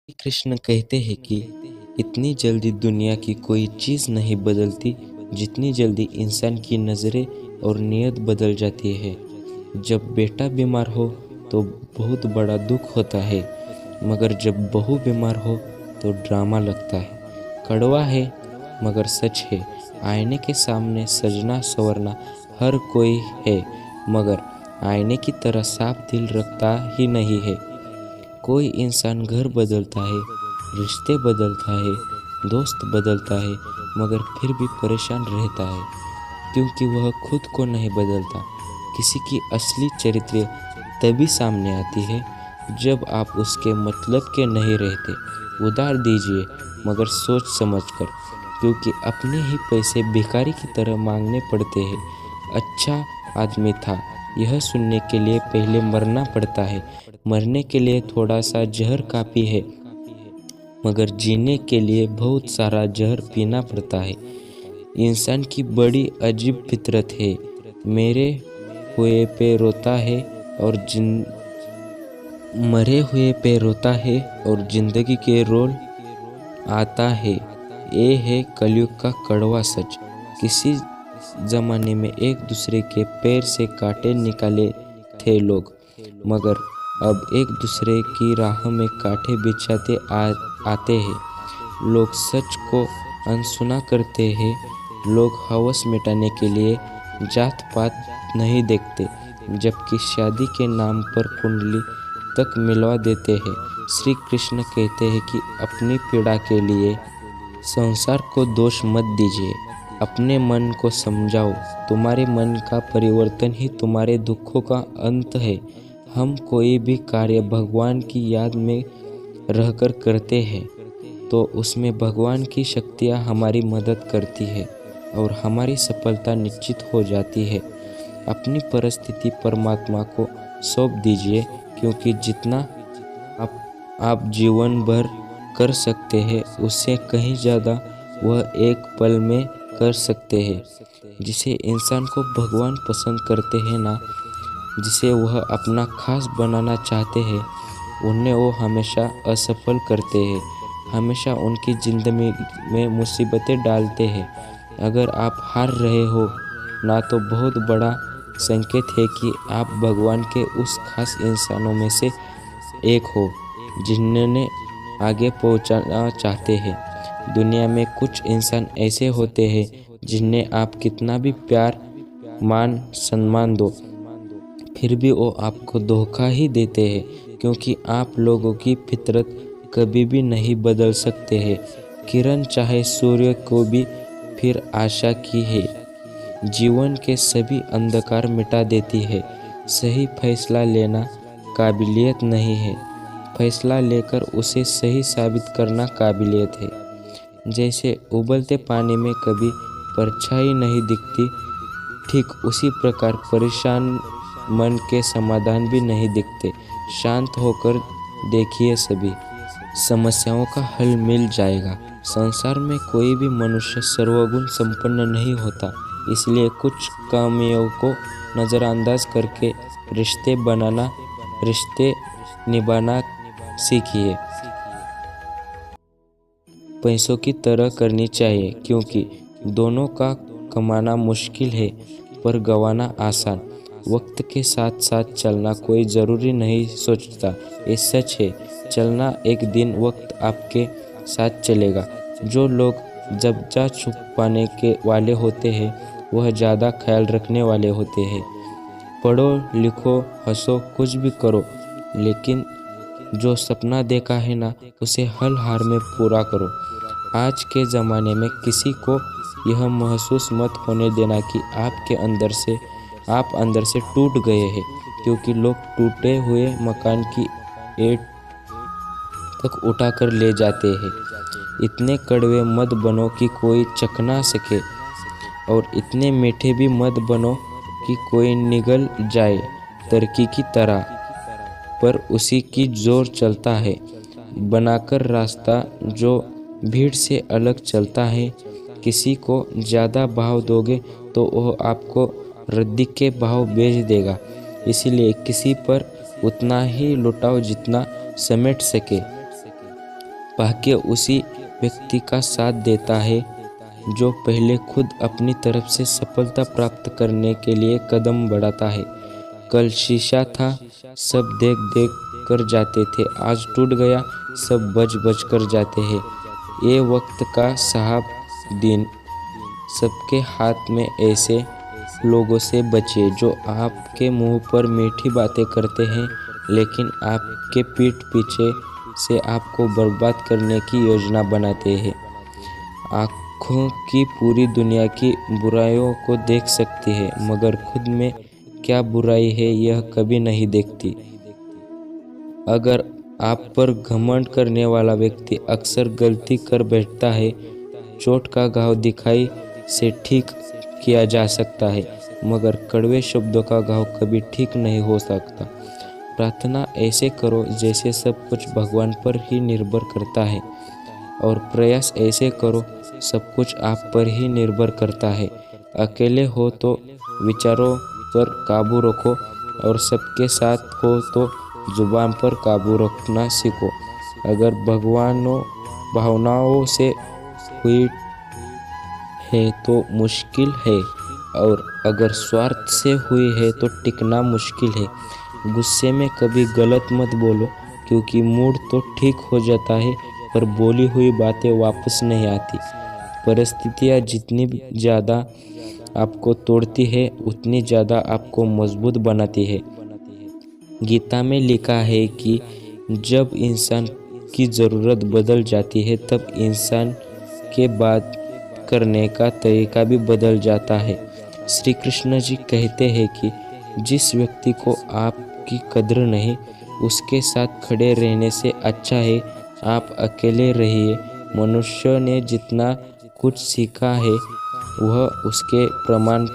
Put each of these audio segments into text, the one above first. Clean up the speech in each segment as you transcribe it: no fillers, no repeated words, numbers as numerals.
श्री कृष्ण कहते हैं कि इतनी जल्दी दुनिया की कोई चीज़ नहीं बदलती जितनी जल्दी इंसान की नज़रें और नीयत बदल जाती है। जब बेटा बीमार हो तो बहुत बड़ा दुख होता है, मगर जब बहू बीमार हो तो ड्रामा लगता है। कड़वा है मगर सच है। आईने के सामने सजना संवरना हर कोई है, मगर आईने की तरह साफ दिल रखता ही नहीं है। कोई इंसान घर बदलता है, रिश्ते बदलता है, दोस्त बदलता है, मगर फिर भी परेशान रहता है, क्योंकि वह खुद को नहीं बदलता। किसी की असली चरित्र तभी सामने आती है जब आप उसके मतलब के नहीं रहते। उधार दीजिए मगर सोच समझकर, क्योंकि अपने ही पैसे भिखारी की तरह मांगने पड़ते हैं। अच्छा आदमी था, यह सुनने के लिए पहले मरना पड़ता है। मरने के लिए थोड़ा सा जहर काफ़ी है, मगर जीने के लिए बहुत सारा जहर पीना पड़ता है। इंसान की बड़ी अजीब फितरत है। मेरे हुए पे रोता है और मरे हुए पे रोता है और जिंदगी के रोल आता है। ये है कलयुग का कड़वा सच। किसी जमाने में एक दूसरे के पैर से कांटे निकाले थे लोग, मगर अब एक दूसरे की राह में कांटे बिछाते आते हैं। लोग सच को अनसुना करते हैं। लोग हवस मिटाने के लिए जात पात नहीं देखते, जबकि शादी के नाम पर कुंडली तक मिलवा देते हैं। श्री कृष्ण कहते हैं कि अपनी पीड़ा के लिए संसार को दोष मत दीजिए, अपने मन को समझाओ। तुम्हारे मन का परिवर्तन ही तुम्हारे दुखों का अंत है। हम कोई भी कार्य भगवान की याद में रहकर करते हैं तो उसमें भगवान की शक्तियाँ हमारी मदद करती है और हमारी सफलता निश्चित हो जाती है। अपनी परिस्थिति परमात्मा को सौंप दीजिए, क्योंकि जितना आप जीवन भर कर सकते हैं उससे कहीं ज़्यादा वह एक पल में कर सकते हैं। जिसे इंसान को भगवान पसंद करते हैं ना, जिसे वह अपना खास बनाना चाहते हैं, उन्हें वो हमेशा असफल करते हैं, हमेशा उनकी ज़िंदगी में मुसीबतें डालते हैं। अगर आप हार रहे हो ना, तो बहुत बड़ा संकेत है कि आप भगवान के उस खास इंसानों में से एक हो जिन्हें आगे पहुंचाना चाहते हैं। दुनिया में कुछ इंसान ऐसे होते हैं जिन्हें आप कितना भी प्यार मान सम्मान दो, फिर भी वो आपको धोखा ही देते हैं, क्योंकि आप लोगों की फितरत कभी भी नहीं बदल सकते हैं। किरण चाहे सूर्य को भी फिर आशा की है। जीवन के सभी अंधकार मिटा देती है। सही फैसला लेना काबिलियत नहीं है, फैसला लेकर उसे सही साबित करना काबिलियत है। जैसे उबलते पानी में कभी परछाई नहीं दिखती, ठीक उसी प्रकार परेशान मन के समाधान भी नहीं दिखते। शांत होकर देखिए, सभी समस्याओं का हल मिल जाएगा। संसार में कोई भी मनुष्य सर्वगुण संपन्न नहीं होता, इसलिए कुछ खामियों को नज़रअंदाज करके रिश्ते निभाना सीखिए। पैसों की तरह करनी चाहिए, क्योंकि दोनों का कमाना मुश्किल है पर गंवाना आसान। वक्त के साथ साथ चलना कोई ज़रूरी नहीं सोचता, ये सच है। चलना एक दिन वक्त आपके साथ चलेगा। जो लोग जब जा छुपाने के वाले होते हैं वह ज़्यादा ख्याल रखने वाले होते हैं। पढ़ो लिखो हंसो कुछ भी करो, लेकिन जो सपना देखा है ना, उसे हर हाल में पूरा करो। आज के ज़माने में किसी को यह महसूस मत होने देना कि आप अंदर से टूट गए हैं, क्योंकि लोग टूटे हुए मकान की ईंट तक उठाकर ले जाते हैं। इतने कड़वे मत बनो कि कोई चख ना सके, और इतने मीठे भी मत बनो कि कोई निगल जाए। तरक्की की तरह पर उसी की जोर चलता है, बनाकर रास्ता जो भीड़ से अलग चलता है। किसी को ज़्यादा भाव दोगे तो वह आपको रद्दी के भाव बेच देगा, इसलिए किसी पर उतना ही लुटाओ जितना समेट सके। भाग्य उसी व्यक्ति का साथ देता है जो पहले खुद अपनी तरफ से सफलता प्राप्त करने के लिए कदम बढ़ाता है। कल शीशा था, सब देख देख कर जाते थे, आज टूट गया, सब बच बच कर जाते हैं। ये वक्त का साहब दिन सबके हाथ में। ऐसे लोगों से बचिए जो आपके मुंह पर मीठी बातें करते हैं लेकिन आपके पीठ पीछे से आपको बर्बाद करने की योजना बनाते हैं। आँखों की पूरी दुनिया की बुराइयों को देख सकती है मगर खुद में क्या बुराई है यह कभी नहीं देखती। अगर आप पर घमंड करने वाला व्यक्ति अक्सर गलती कर बैठता है, चोट का घाव दिखाई से ठीक किया जा सकता है मगर कड़वे शब्दों का घाव कभी ठीक नहीं हो सकता। प्रार्थना ऐसे करो जैसे सब कुछ भगवान पर ही निर्भर करता है और प्रयास ऐसे करो सब कुछ आप पर ही निर्भर करता है। अकेले हो तो विचारों पर काबू रखो और सबके साथ हो तो जुबान पर काबू रखना सीखो। अगर भावनाओं से हुई है तो मुश्किल है और अगर स्वार्थ से हुई है तो टिकना मुश्किल है। गुस्से में कभी गलत मत बोलो क्योंकि मूड तो ठीक हो जाता है पर बोली हुई बातें वापस नहीं आती। परिस्थितियाँ जितनी ज़्यादा आपको तोड़ती है उतनी ज़्यादा आपको मजबूत बनाती है। गीता में लिखा है कि जब इंसान की ज़रूरत बदल जाती है तब इंसान के बात करने का तरीका भी बदल जाता है। श्री कृष्ण जी कहते हैं कि जिस व्यक्ति को आपकी कद्र नहीं उसके साथ खड़े रहने से अच्छा है आप अकेले रहिए। मनुष्य ने जितना कुछ सीखा है वह उसके प्रमाण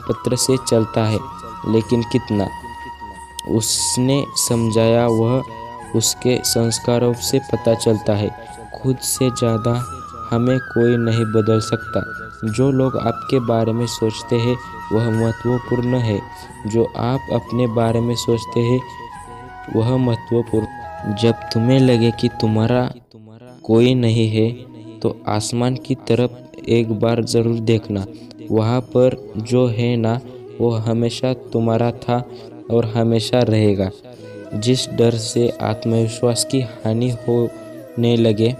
पत्र से चलता है लेकिन कितना उसने समझाया वह उसके संस्कारों से पता चलता है। खुद से ज़्यादा हमें कोई नहीं बदल सकता। जो लोग आपके बारे में सोचते हैं वह महत्वपूर्ण है, जो आप अपने बारे में सोचते हैं वह महत्वपूर्ण। जब तुम्हें लगे कि तुम्हारा कोई नहीं है तो आसमान की तरफ एक बार ज़रूर देखना। वहाँ पर जो है ना वो हमेशा तुम्हारा था और हमेशा रहेगा। जिस डर से आत्मविश्वास की हानि होने लगे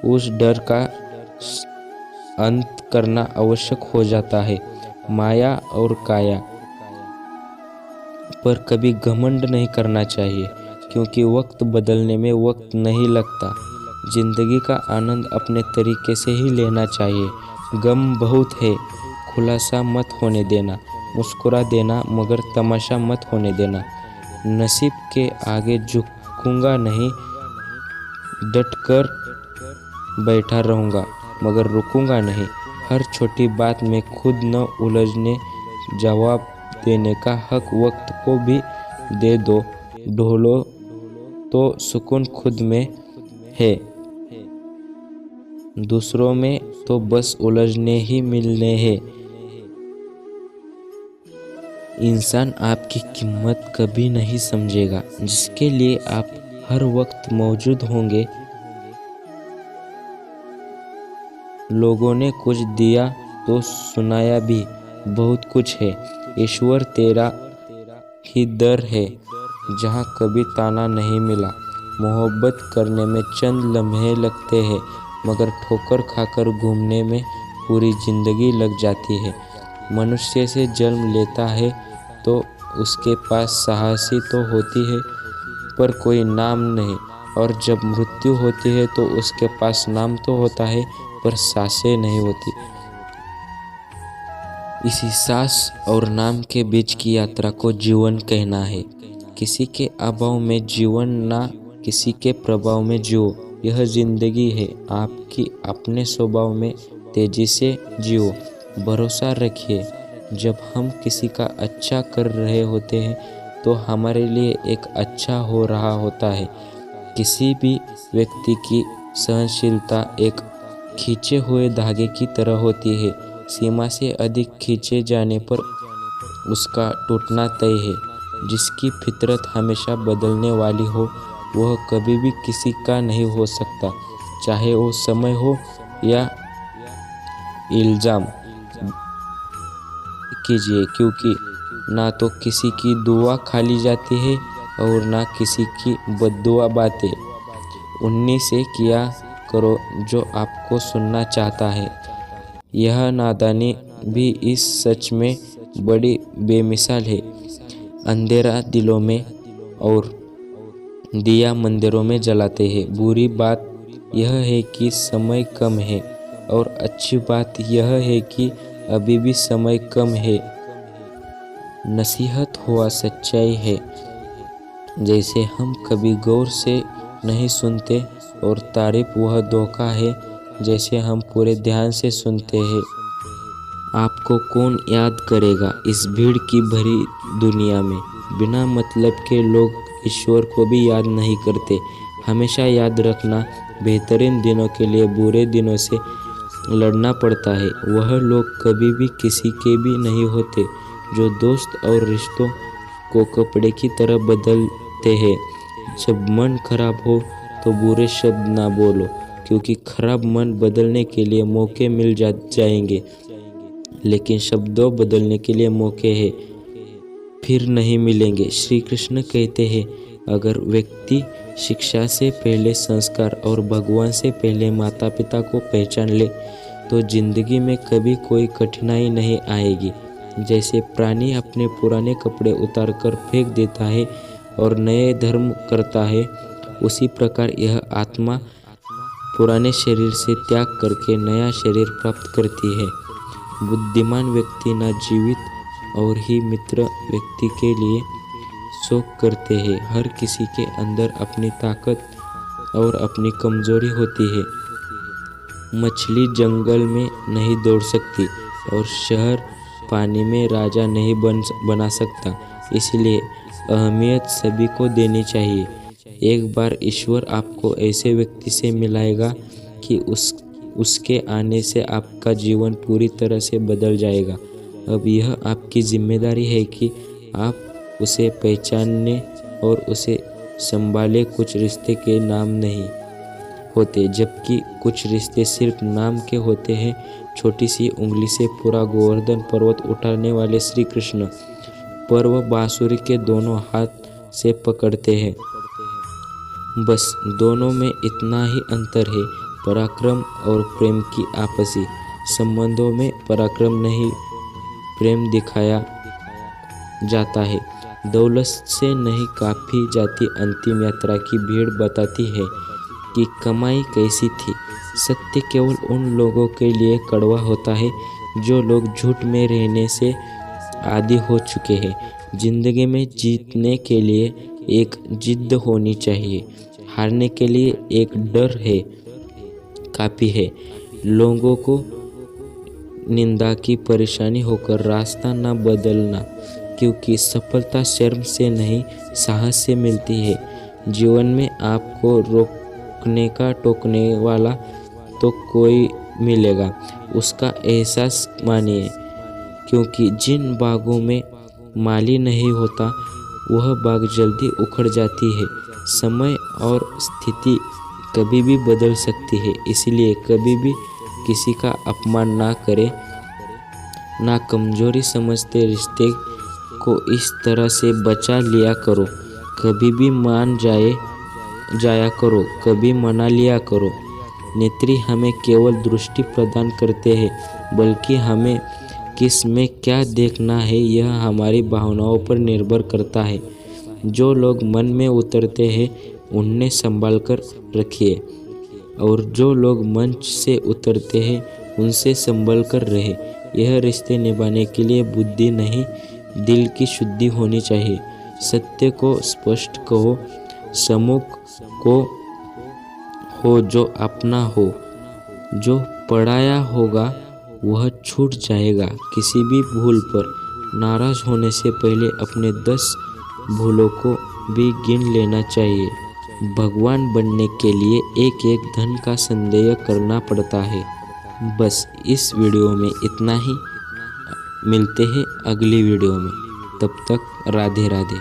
उस डर का अंत करना आवश्यक हो जाता है। माया और काया पर कभी घमंड नहीं करना चाहिए क्योंकि वक्त बदलने में वक्त नहीं लगता। जिंदगी का आनंद अपने तरीके से ही लेना चाहिए। गम बहुत है, खुलासा मत होने देना। मुस्कुरा देना मगर तमाशा मत होने देना। नसीब के आगे झुकूंगा नहीं, डटकर बैठा रहूँगा मगर रुकूंगा नहीं। हर छोटी बात में खुद न उलझने जवाब देने का हक वक्त को भी दे दो। ढोलो तो सुकून खुद में है, दूसरों में तो बस उलझने ही मिलने हैं। इंसान आपकी कीमत कभी नहीं समझेगा जिसके लिए आप हर वक्त मौजूद होंगे। लोगों ने कुछ दिया तो सुनाया भी बहुत कुछ है। ईश्वर तेरा ही दर है जहाँ कभी ताना नहीं मिला। मोहब्बत करने में चंद लम्हे लगते हैं मगर ठोकर खाकर घूमने में पूरी जिंदगी लग जाती है। मनुष्य से जन्म लेता है तो उसके पास साहसी तो होती है पर कोई नाम नहीं, और जब मृत्यु होती है तो उसके पास नाम तो होता है पर सांसें नहीं होती। इसी सांस और नाम के बीच की यात्रा को जीवन कहना है। किसी के अभाव में जीवन ना किसी के प्रभाव में जियो। यह जिंदगी है आपकी, अपने स्वभाव में तेजी से जियो। भरोसा रखिए जब हम किसी का अच्छा कर रहे होते हैं तो हमारे लिए एक अच्छा हो रहा होता है। किसी भी व्यक्ति की सहनशीलता एक खींचे हुए धागे की तरह होती है। सीमा से अधिक खींचे जाने पर उसका टूटना तय है। जिसकी फितरत हमेशा बदलने वाली हो वह कभी भी किसी का नहीं हो सकता, चाहे वो समय हो या इल्ज़ाम कीजिए, क्योंकि ना तो किसी की दुआ खाली जाती है और ना किसी की बद्दुआ बातें। उन्हीं से किया करो जो आपको सुनना चाहता है। यह नादानी भी इस सच में बड़ी बेमिसाल है। अंधेरा दिलों में और दिया मंदिरों में जलाते हैं। बुरी बात यह है कि समय कम है और अच्छी बात यह है कि अभी भी समय कम है। नसीहत हुआ सच्चाई है, जैसे हम कभी गौर से नहीं सुनते, और तारीफ वह धोखा है जैसे हम पूरे ध्यान से सुनते हैं। आपको कौन याद करेगा इस भीड़ की भरी दुनिया में। बिना मतलब के लोग ईश्वर को भी याद नहीं करते। हमेशा याद रखना, बेहतरीन दिनों के लिए बुरे दिनों से लड़ना पड़ता है। वह लोग कभी भी किसी के भी नहीं होते जो दोस्त और रिश्तों को कपड़े की तरह बदलते हैं। जब मन खराब हो तो बुरे शब्द ना बोलो, क्योंकि खराब मन बदलने के लिए मौके मिल जाएंगे, लेकिन शब्दों बदलने के लिए मौके हैं फिर नहीं मिलेंगे। श्री कृष्ण कहते हैं, अगर व्यक्ति शिक्षा से पहले संस्कार और भगवान से पहले माता पिता को पहचान ले तो जिंदगी में कभी कोई कठिनाई नहीं आएगी। जैसे प्राणी अपने पुराने कपड़े उतारकर फेंक देता है और नए धर्म करता है, उसी प्रकार यह आत्मा पुराने शरीर से त्याग करके नया शरीर प्राप्त करती है। बुद्धिमान व्यक्ति न जीवित और ही मित्र व्यक्ति के लिए शोक करते हैं। हर किसी के अंदर अपनी ताकत और अपनी कमजोरी होती है। मछली जंगल में नहीं दौड़ सकती और शहर पानी में राजा नहीं बना सकता। इसलिए अहमियत सभी को देनी चाहिए। एक बार ईश्वर आपको ऐसे व्यक्ति से मिलाएगा कि उसके आने से आपका जीवन पूरी तरह से बदल जाएगा। अब यह आपकी जिम्मेदारी है कि आप उसे पहचानने और उसे संभाले। कुछ रिश्ते के नाम नहीं होते, जबकि कुछ रिश्ते सिर्फ नाम के होते हैं। छोटी सी उंगली से पूरा गोवर्धन पर्वत उठाने वाले श्री कृष्ण पर्व बांसुरी के दोनों हाथ से पकड़ते हैं। बस दोनों में इतना ही अंतर है, पराक्रम और प्रेम की आपसी संबंधों में पराक्रम नहीं, प्रेम दिखाया जाता है। दौलत से नहीं काफी जाती अंतिम यात्रा की भीड़ बताती है कि कमाई कैसी थी। सत्य केवल उन लोगों के लिए कड़वा होता है जो लोग झूठ में रहने से आदी हो चुके हैं। जिंदगी में जीतने के लिए एक जिद्द होनी चाहिए, हारने के लिए एक डर है काफी है। लोगों को निंदा की परेशानी होकर रास्ता न बदलना, क्योंकि सफलता शर्म से नहीं साहस से मिलती है। जीवन में आपको रोकने का टोकने वाला तो कोई मिलेगा, उसका एहसास मानिए, क्योंकि जिन बागों में माली नहीं होता वह बाग जल्दी उखड़ जाती है। समय और स्थिति कभी भी बदल सकती है, इसलिए कभी भी किसी का अपमान ना करें, ना कमजोरी समझते रिश्ते को इस तरह से बचा लिया करो। कभी भी मान जाया करो, कभी मना लिया करो। नेत्री हमें केवल दृष्टि प्रदान करते हैं, बल्कि हमें किस में क्या देखना है यह हमारी भावनाओं पर निर्भर करता है। जो लोग मन में उतरते हैं उन्हें संभाल कर रखिए, और जो लोग मंच से उतरते हैं उनसे संभल कर रहे। यह रिश्ते निभाने के लिए बुद्धि नहीं, दिल की शुद्धि होनी चाहिए। सत्य को स्पष्ट कहो, सम्मुख को हो जो अपना हो। जो पढ़ाया होगा वह छूट जाएगा। किसी भी भूल पर नाराज होने से पहले अपने 10 भूलों को भी गिन लेना चाहिए। भगवान बनने के लिए एक एक धन का संदेह करना पड़ता है। बस इस वीडियो में इतना ही। मिलते हैं अगली वीडियो में, तब तक राधे राधे।